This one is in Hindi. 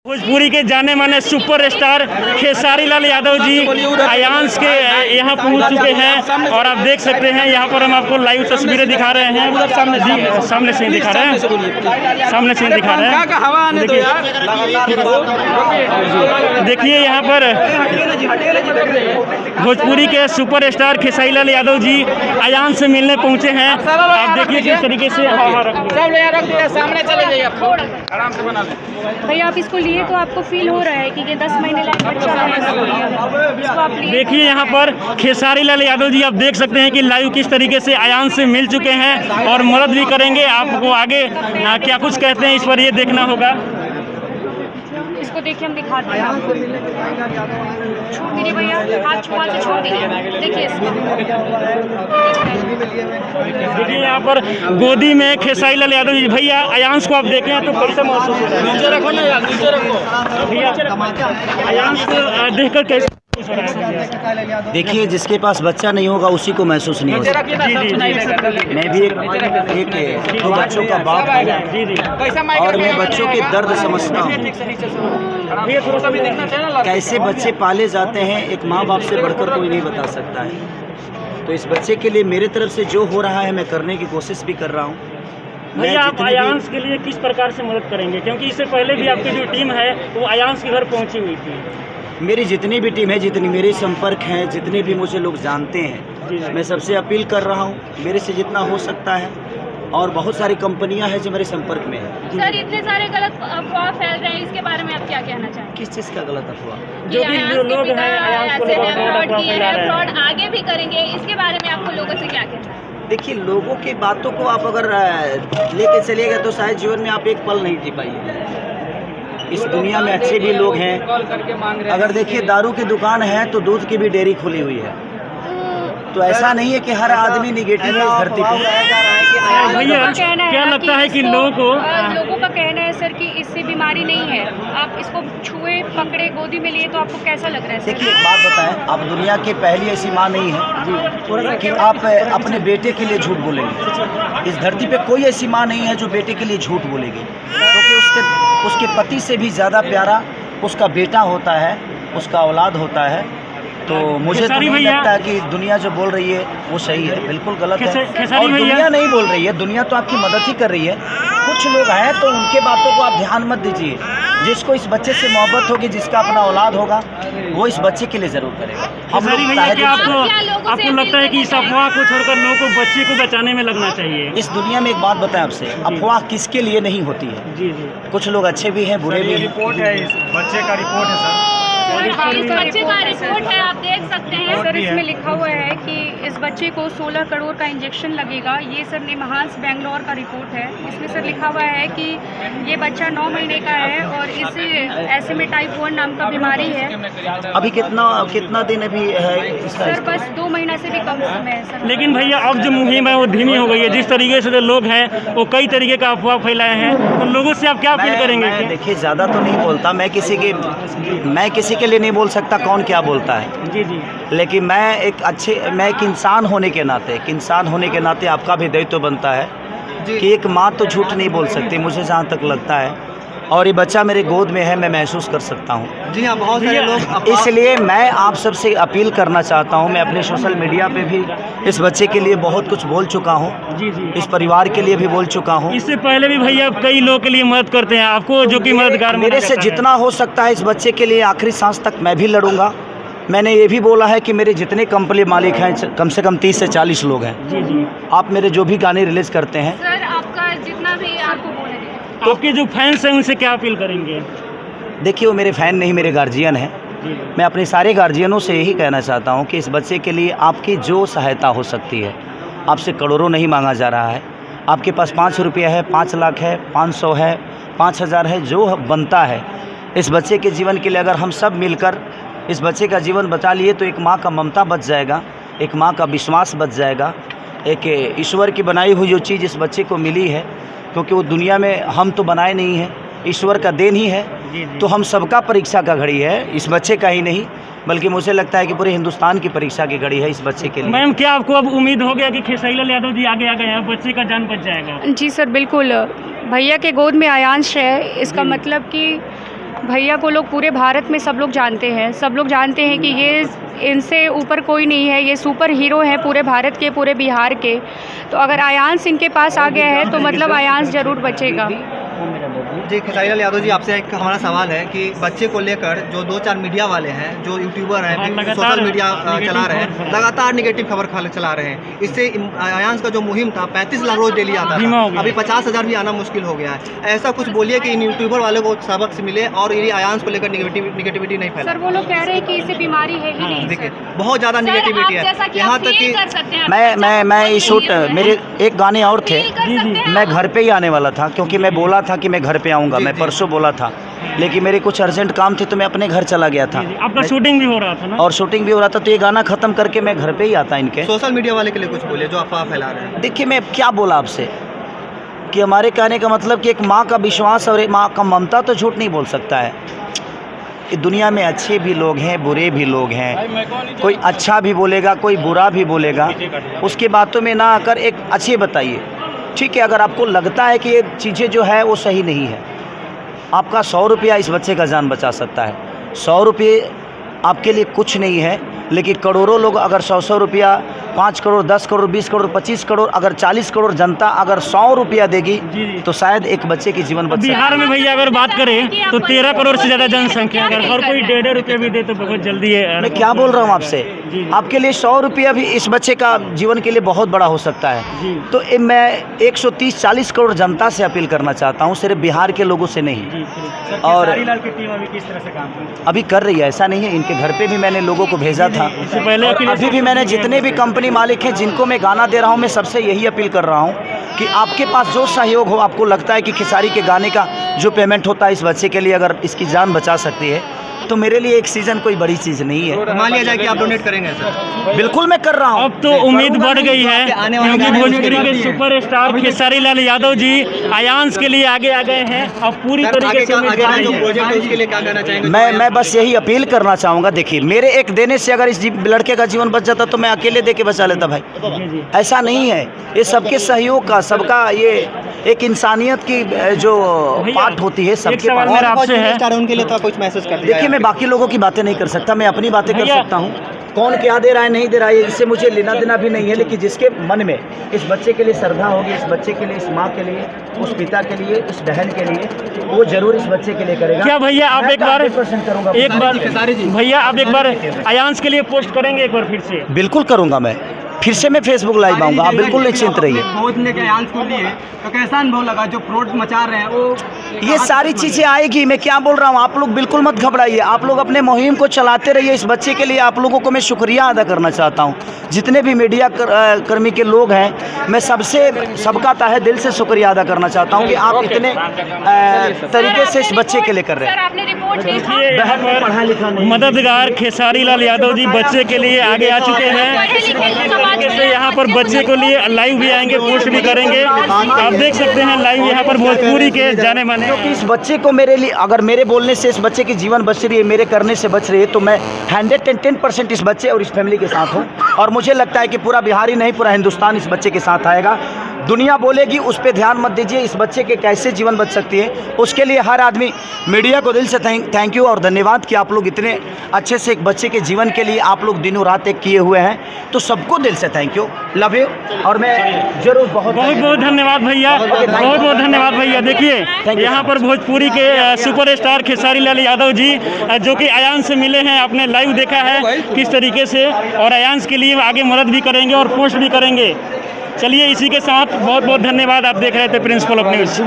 भोजपुरी के जाने माने सुपरस्टार खेसारी लाल यादव जी आयांश के यहाँ पहुँच चुके हैं और आप देख सकते हैं यहाँ पर हम आपको लाइव तस्वीरें दिखा रहे हैं। सामने से दिखा रहे हैं, सामने से दिखा रहे हैं। देखिए यहाँ पर भोजपुरी के सुपरस्टार खेसारी लाल यादव जी आयांश से मिलने पहुँचे हैं। आप देखिए किस तरीके से सामने चले जाइए, आराम से बना लें भैया। आप इसको लिए तो आपको फील हो रहा है कि ये 10 महीने लायक बच्चा है। देखिए यहाँ पर खेसारी लाल यादव जी आप देख सकते हैं कि लाइव किस तरीके से आयांश से मिल चुके हैं और मदद भी करेंगे। आपको आगे क्या कुछ कहते हैं इस पर ये देखना होगा। इसको देखिए, हम दिखाते हैं आपको। छोड़ दीजिए भैया, हाथ छुआ से छोड़ दीजिए। देखिए देखिए यहाँ पर गोदी में खेसारी लाल यादव जी। भैया आयांश को आप देखें तो कैसा महसूस होता है? नीचे रखो ना यार, नीचे रखो भैया आयांश को देखकर कैसे? देखिए, जिसके पास बच्चा नहीं होगा उसी को महसूस नहीं होगा। मैं भी एक दो बच्चों का बाप हूँ और मैं बच्चों के दर्द समझता हूँ। कैसे बच्चे पाले जाते हैं एक माँ बाप से बढ़कर कोई नहीं बता सकता है। तो इस बच्चे के लिए मेरे तरफ से जो हो रहा है मैं करने की कोशिश भी कर रहा हूँ। भैया आप आयांश के लिए किस प्रकार से मदद करेंगे, क्योंकि इससे पहले भी आपकी जो टीम है वो आयांश के घर पहुँची हुई थी? मेरी जितनी भी टीम है, जितनी मेरे संपर्क हैं, जितने भी मुझे लोग जानते हैं, मैं सबसे अपील कर रहा हूँ मेरे से जितना हो सकता है। और बहुत सारी कंपनियां हैं जो मेरे संपर्क में है। सर इतने सारे गलत अफवाह फैल रहे हैं, इसके बारे में आप क्या कहना चाहेंगे? किस चीज़ का गलत अफवाह? जो भी लोग हैं आयांश को फ्रॉड आगे भी करेंगे, इसके बारे में आपको लोगों से क्या कहना है? देखिए, लोगों की बातों को आप अगर लेके चलिएगा तो शायद जीवन में आप एक पल नहीं जी पाइए। इस दुनिया में अच्छे भी लोग हैं। अगर देखिए, दारू की दुकान है तो दूध की भी डेयरी खुली हुई है। तो ऐसा नहीं है कि हर आदमी निगेटिव है इस धरती पर। भैया क्या लगता है कि लोगों का कहना है सर कि इससे बीमारी नहीं है, आप इसको छुए पकड़े गोदी में लिए तो आपको कैसा लग रहा है? देखिए, एक बात बताएं, आप दुनिया की पहली ऐसी माँ नहीं है कि आप अपने बेटे के लिए झूठ बोलेंगे। इस धरती पे कोई ऐसी माँ नहीं है जो बेटे के लिए झूठ बोलेगी, क्योंकि उसके पति से भी ज़्यादा प्यारा उसका बेटा होता है, उसका औलाद होता है। तो मुझे तो नहीं लगता कि दुनिया जो बोल रही है वो सही है, बिल्कुल गलत है। और दुनिया नहीं बोल रही है, दुनिया तो आपकी मदद ही कर रही है। कुछ लोग हैं तो उनके बातों को आप ध्यान मत दीजिए। जिसको इस बच्चे से मोहब्बत होगी, जिसका अपना औलाद होगा, वो इस बच्चे के लिए ज़रूर करेगा। हम लोग आपको लगता है कि इस अफवाह को छोड़कर लोगों को बच्चे को बचाने में लगना चाहिए? इस दुनिया में एक बात बताएं आपसे, अफवाह किसके लिए नहीं होती है। जी जी, कुछ लोग अच्छे भी हैं, बुरे भी हैं। रिपोर्ट है, इस बच्चे का रिपोर्ट है सर। इस बच्चे का रिपोर्ट है, आप देख सकते हैं सर। इसमें लिखा हुआ है कि इस बच्चे को 16 करोड़ का इंजेक्शन लगेगा। ये सर निमहांस बेंगलोर का रिपोर्ट है। इसमें सर लिखा हुआ है कि ये बच्चा 9 महीने का है और इसे ऐसे में टाइप 1 नाम का बीमारी है। अभी कितना दिन अभी है सर? बस 2 महीना से भी कम समय है सर। लेकिन भैया अब जो मुहिम है वो धीमी हो गई है। जिस तरीके से जो लोग हैं वो कई तरीके का अफवाह फैलाए हैं, तो लोगों से आप क्या अपील करेंगे? देखिए, ज़्यादा तो नहीं बोलता मैं किसी के लिए नहीं बोल सकता कौन क्या बोलता है। जी जी, लेकिन मैं एक इंसान होने के नाते आपका भी दायित्व बनता है कि एक माँ तो झूठ नहीं बोल सकती, मुझे जहाँ तक लगता है। और ये बच्चा मेरे गोद में है, मैं महसूस कर सकता हूँ। जी हाँ, बहुत सारे लोग। इसलिए मैं आप सबसे अपील करना चाहता हूँ। मैं अपने सोशल मीडिया पे भी इस बच्चे के लिए बहुत कुछ बोल चुका हूँ। जी जी, इस परिवार के लिए भी बोल चुका हूँ। इससे पहले भी भैया कई लोगों के लिए मदद करते हैं, आपको जो कि मददगार मेरे से जितना हो सकता है इस बच्चे के लिए आखिरी सांस तक मैं भी लड़ूंगा। मैंने ये भी बोला है कि मेरे जितने कंपनी मालिक हैं कम से कम 30 से 40 लोग हैं। जी जी, आप मेरे जो भी गाने रिलीज करते हैं सर आपका जितना भी आपको बोले, आपके जो फैंस हैं उनसे क्या अपील करेंगे? देखिए, वो मेरे फ़ैन नहीं, मेरे गार्जियन हैं। मैं अपने सारे गार्जियनों से यही कहना चाहता हूँ कि इस बच्चे के लिए आपकी जो सहायता हो सकती है, आपसे करोड़ों नहीं मांगा जा रहा है। आपके पास 5 रुपया है, 5 लाख है, 500 है, 5000 है, जो बनता है इस बच्चे के जीवन के लिए अगर हम सब मिलकर इस बच्चे का जीवन बचा लिए तो एक माँ का ममता बच जाएगा, एक माँ का विश्वास बच जाएगा। एक ईश्वर की बनाई हुई जो चीज़ इस बच्चे को मिली है, क्योंकि वो दुनिया में हम तो बनाए नहीं हैं, ईश्वर का देन ही है। तो हम सबका परीक्षा का घड़ी है, इस बच्चे का ही नहीं बल्कि मुझे लगता है कि पूरे हिंदुस्तान की परीक्षा की घड़ी है इस बच्चे के लिए। मैम, क्या आपको अब उम्मीद हो गया कि खेसारी लाल यादव जी आगे आ गए हैं, बच्चे का जान बच जाएगा? जी सर, बिल्कुल। भैया के गोद में आयांश है, इसका मतलब कि भैया को लोग पूरे भारत में सब लोग जानते हैं। सब लोग जानते हैं कि ये इनसे ऊपर कोई नहीं है, ये सुपर हीरो हैं पूरे भारत के, पूरे बिहार के। तो अगर आयांश इनके पास आ गया है तो मतलब आयांश ज़रूर बचेगा। जी, खेसारी लाल यादव जी, आपसे एक हमारा सवाल है कि बच्चे को लेकर जो 2-4 मीडिया वाले हैं, जो यूट्यूबर हैं, सोशल मीडिया चला रहे हैं, लगातार निगेटिव खबर चला रहे हैं। इससे आयांश का जो मुहिम था 35 लाख रोज डेली आता था, अभी 50,000 भी आना मुश्किल हो गया है। ऐसा कुछ बोलिए कि इन यूट्यूबर वालों को सबक से मिले और ये आयांश को लेकर निगेटिविटी नहीं फैले। सर वो लोग कह रहे हैं कि इसे बीमारी है ही नहीं। देखिए, बहुत ज़्यादा निगेटिविटी है, यहाँ तक कि मैं ये शूट, मेरे एक गाने और थे, मैं घर पे ही आने वाला था क्योंकि मैं बोला था कि मैं घर पे आऊँगा, मैं परसों बोला था, लेकिन मेरे कुछ अर्जेंट काम थे तो मैं अपने घर चला गया था। आपका शूटिंग भी हो रहा था ना? और शूटिंग भी हो रहा था, तो ये गाना ख़त्म करके मैं घर पे ही आता इनके। सोशल मीडिया वाले के लिए कुछ बोलिए जो अफवाह फैला रहे हैं। देखिए, मैं क्या बोला आपसे कि हमारे कहने का मतलब कि एक माँ का विश्वास और एक माँ का ममता तो झूठ नहीं बोल सकता है। कि दुनिया में अच्छे भी लोग हैं, बुरे भी लोग हैं, कोई अच्छा भी बोलेगा, कोई बुरा भी बोलेगा, उसकी बातों में ना आकर एक अच्छे बताइए। ठीक है, अगर आपको लगता है कि ये चीज़ें जो है वो सही नहीं है, आपका 100 रुपया इस बच्चे का जान बचा सकता है। 100 रुपये आपके लिए कुछ नहीं है, लेकिन करोड़ों लोग अगर 100 रुपया, 5 करोड़, 10 करोड़, 20 करोड़, 25 करोड़, अगर 40 करोड़ जनता अगर 100 रुपया देगी तो शायद एक बच्चे की जीवन बच सकता है। बिहार में भैया अगर बात करें तो 13 करोड़ से ज़्यादा जनसंख्या, अगर हर कोई 1.5 रुपये भी दे तो बहुत जल्दी है। मैं क्या बोल रहा हूँ आपसे, आपके लिए 100 रुपया भी इस बच्चे का जीवन के लिए बहुत बड़ा हो सकता है। तो मैं 130-40 करोड़ जनता से अपील करना चाहता हूँ, सिर्फ बिहार के लोगों से नहीं। और अभी कर रही है, ऐसा नहीं है, इनके घर पे भी मैंने लोगों को भेजा था। अभी भी मैंने जितने भी कंपनी मालिक हैं जिनको मैं गाना दे रहा हूं, मैं सबसे यही अपील कर रहा हूं कि आपके पास जो सहयोग हो, आपको लगता है कि खेसारी के गाने का जो पेमेंट होता है इस बच्चे के लिए अगर इसकी जान बचा सकती है तो मेरे लिए एक सीज़न कोई बड़ी चीज़ नहीं है। मान लिया जाए कि आप डोनेट करेंगे सर? बिल्कुल मैं कर रहा हूँ। अब तो उम्मीद बढ़ गई है क्योंकि भोजपुरी के सुपरस्टार खेसारी लाल यादव जी आयांश के लिए आगे आ गए हैं। अब पूरी तरीके से मैं बस यही अपील करना चाहूँगा। देखिए, मेरे एक देने से अगर इस लड़के का जीवन बच जाता तो मैं अकेले दे के बचा लेता भाई। ऐसा नहीं है, ये सबके सहयोग का, सबका ये एक इंसानियत की जो पार्ट होती है सबके सवाल मेरा आपसे है, उनके लिए तो कुछ मैसेज कर देखिए, मैं बाकी लोगों की बातें नहीं कर सकता, मैं अपनी बातें कर सकता हूँ। कौन क्या दे रहा है नहीं दे रहा है इससे मुझे लेना देना भी नहीं है, लेकिन जिसके मन में इस बच्चे के लिए श्रद्धा होगी, इस बच्चे के लिए, इस माँ के लिए, उस पिता के लिए, इस बहन के लिए, वो जरूर इस बच्चे के लिए करेगा। क्या भैया आप एक बार भैया आप एक बार आयांश के लिए पोस्ट करेंगे एक बार फिर से? बिल्कुल करूँगा, मैं फिर से मैं फेसबुक लाइव आऊँगा, आप बिल्कुल निश्चिंत रहिए। पहुंचने के आयांश को लिए तो कैसा अनुभव लगा? जो फ्रॉड मचा रहे हैं वो ये सारी चीज़ें आएगी, मैं क्या बोल रहा हूँ, आप लोग बिल्कुल मत घबराइए, आप लोग अपने मुहिम को चलाते रहिए। इस बच्चे के लिए आप लोगों को मैं शुक्रिया अदा करना चाहता हूँ। जितने भी मीडिया कर्मी के लोग हैं, मैं सबका तहे दिल से शुक्रिया अदा करना चाहता हूँ कि आप इतने तरीके से इस बच्चे के लिए कर रहे हैं। मददगार खेसारी लाल यादव जी बच्चे के लिए आगे आ चुके हैं। से यहाँ पर बच्चे को लिए लाइव भी आएंगे, पोस्ट भी करेंगे। आप देख सकते हैं लाइव यहाँ पर भोजपुरी के जाने माने। क्योंकि इस बच्चे को मेरे लिए, अगर मेरे बोलने से इस बच्चे की जीवन बच रही है, मेरे करने से बच रही है, तो मैं 110% इस बच्चे और इस फैमिली के साथ हूँ। और मुझे लगता है कि पूरा बिहार ही नहीं, पूरा हिंदुस्तान इस बच्चे के साथ आएगा। दुनिया बोलेगी उस पर ध्यान मत दीजिए, इस बच्चे के कैसे जीवन बच सकती है, उसके लिए हर आदमी, मीडिया को दिल से थैंक यू और धन्यवाद कि आप लोग इतने अच्छे से एक बच्चे के जीवन के लिए आप लोग दिनों रात एक किए हुए हैं। तो सबको दिल से थैंक यू, लव यू। और मैं जरूर बहुत धन्यवाद भैया, बहुत धन्यवाद भैया। देखिए यहाँ पर भोजपुरी के सुपरस्टार खेसारी लाल यादव जी जो कि आयांश से मिले हैं, आपने लाइव देखा है किस तरीके से, और आयांश के लिए आगे मदद भी करेंगे और पोस्ट भी करेंगे। चलिए इसी के साथ बहुत धन्यवाद। आप देख रहे थे प्रिंसिपल ऑफ न्यूज़।